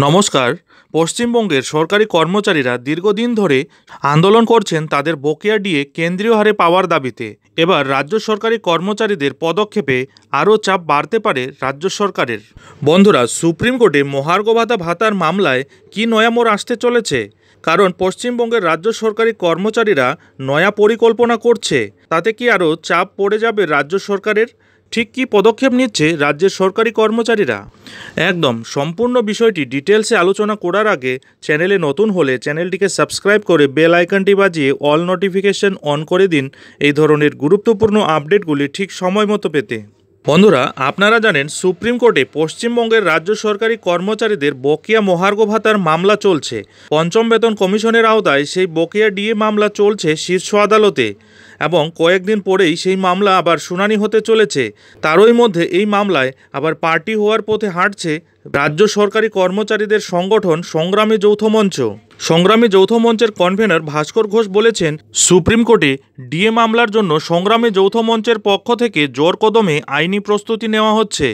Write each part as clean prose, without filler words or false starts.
নমস্কার। পশ্চিমবঙ্গের সরকারি কর্মচারীরা দীর্ঘদিন ধরে আন্দোলন করছেন তাদের বকেয়া ডিএ কেন্দ্রীয় হারে পাওয়ার দাবিতে। এবার রাজ্য সরকারি কর্মচারীদের পদক্ষেপে আরও চাপ বাড়তে পারে রাজ্য সরকারের। বন্ধুরা, সুপ্রিম কোর্টে মহার্ঘ ভাতার মামলায় কি নয়া মোড় আসতে চলেছে? কারণ পশ্চিমবঙ্গের রাজ্য সরকারি কর্মচারীরা নয়া পরিকল্পনা করছে, তাতে কি আরও চাপ পড়ে যাবে রাজ্য সরকারের? ঠিক কী পদক্ষেপ নিচ্ছে রাজ্যের সরকারি কর্মচারীরা? একদম সম্পূর্ণ বিষয়টি ডিটেলসে আলোচনা করার আগে চ্যানেলে নতুন হলে চ্যানেলটিকে সাবস্ক্রাইব করে বেল আইকনটি বাজিয়ে অল নোটিফিকেশন অন করে দিন এই ধরনের গুরুত্বপূর্ণ আপডেটগুলি ঠিক সময় মতো পেতে। বন্ধুরা, আপনারা জানেন সুপ্রিম কোর্টে পশ্চিমবঙ্গের রাজ্য সরকারি কর্মচারীদের বকেয়া মহার্ঘ ভাতার মামলা চলছে। পঞ্চম বেতন কমিশনের আওতায় সেই বকেয়া ডিএ মামলা চলছে শীর্ষ আদালতে এবং কয়েকদিন পরেই সেই মামলা আবার শুনানি হতে চলেছে। তারই মধ্যে এই মামলায় আবার পার্টি হওয়ার পথে হাঁটছে রাজ্য সরকারি কর্মচারীদের সংগঠন সংগ্রামী যৌথ মঞ্চ। সংগ্রামী যৌথ মঞ্চের কনভেনর ভাস্কর ঘোষ বলেছেন, সুপ্রিম কোর্টে ডিএ মামলার জন্য সংগ্রামী যৌথ মঞ্চের পক্ষ থেকে জোর কদমে আইনি প্রস্তুতি নেওয়া হচ্ছে।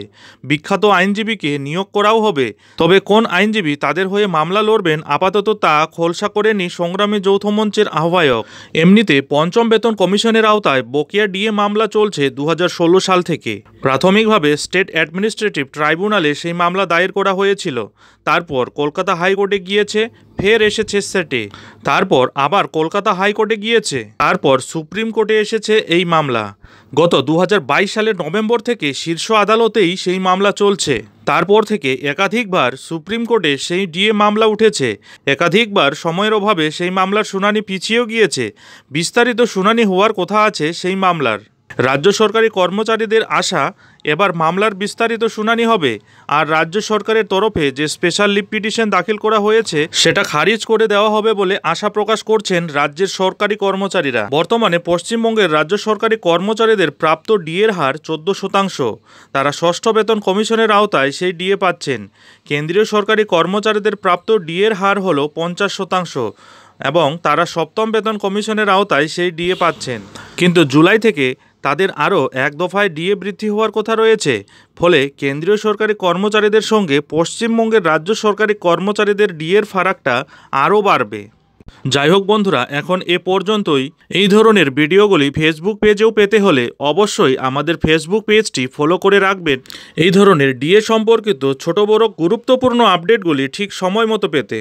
বিখ্যাত আইনজীবীকে নিয়োগ করাও হবে, তবে কোন আইনজীবী তাদের হয়ে মামলা লড়বেন আপাতত তা খোলসা করেনি সংগ্রামী যৌথ মঞ্চের আহ্বায়ক। এমনিতে পঞ্চম বেতন কমিশনের আওতায় বকেয়া ডিএ মামলা চলছে 2016 সাল থেকে। প্রাথমিকভাবে স্টেট অ্যাডমিনিস্ট্রেটিভ ট্রাইব্যুনালে সেই মামলা দায়ের করা হয়েছিল। তারপর কলকাতা হাইকোর্টে গিয়েছে, ফের এসেছে সেটে, তারপর আবার কলকাতা হাইকোর্টে গিয়েছে, তারপর সুপ্রিম কোর্টে এসেছে এই মামলা। গত 2022 সালের নভেম্বর থেকে শীর্ষ আদালতেই সেই মামলা চলছে। তারপর থেকে একাধিকবার সুপ্রিম কোর্টে সেই ডিএ মামলা উঠেছে। একাধিকবার সময়ের অভাবে সেই মামলার শুনানি পিছিয়েও গিয়েছে। বিস্তারিত শুনানি হওয়ার কথা আছে সেই মামলার। রাজ্য সরকারি কর্মচারীদের আশা, এবার মামলার বিস্তারিত শুনানি হবে আর রাজ্য সরকারের তরফে যে স্পেশাল লিভ পিটিশন দাখিল করা হয়েছে সেটা খারিজ করে দেওয়া হবে বলে আশা প্রকাশ করছেন রাজ্যের সরকারি কর্মচারীরা। বর্তমানে পশ্চিমবঙ্গের রাজ্য সরকারি কর্মচারীদের প্রাপ্ত ডিএর হার 14%। তারা ষষ্ঠ বেতন কমিশনের আওতায় সেই ডিএ পাচ্ছেন। কেন্দ্রীয় সরকারি কর্মচারীদের প্রাপ্ত ডিএর হার হল 50% এবং তারা সপ্তম বেতন কমিশনের আওতায় সেই ডিএ পাচ্ছেন। কিন্তু জুলাই থেকে তাদের আরও এক দফায় ডিএ বৃদ্ধি হওয়ার কথা রয়েছে। ফলে কেন্দ্রীয় সরকারি কর্মচারীদের সঙ্গে পশ্চিমবঙ্গের রাজ্য সরকারি কর্মচারীদের ডিএর ফারাকটা আরও বাড়বে। যাই হোক বন্ধুরা, এখন এ পর্যন্তই। এই ধরনের ভিডিওগুলি ফেসবুক পেজেও পেতে হলে অবশ্যই আমাদের ফেসবুক পেজটি ফলো করে রাখবেন এই ধরনের ডিএ সম্পর্কিত ছোট বড় গুরুত্বপূর্ণ আপডেটগুলি ঠিক সময় মতো পেতে।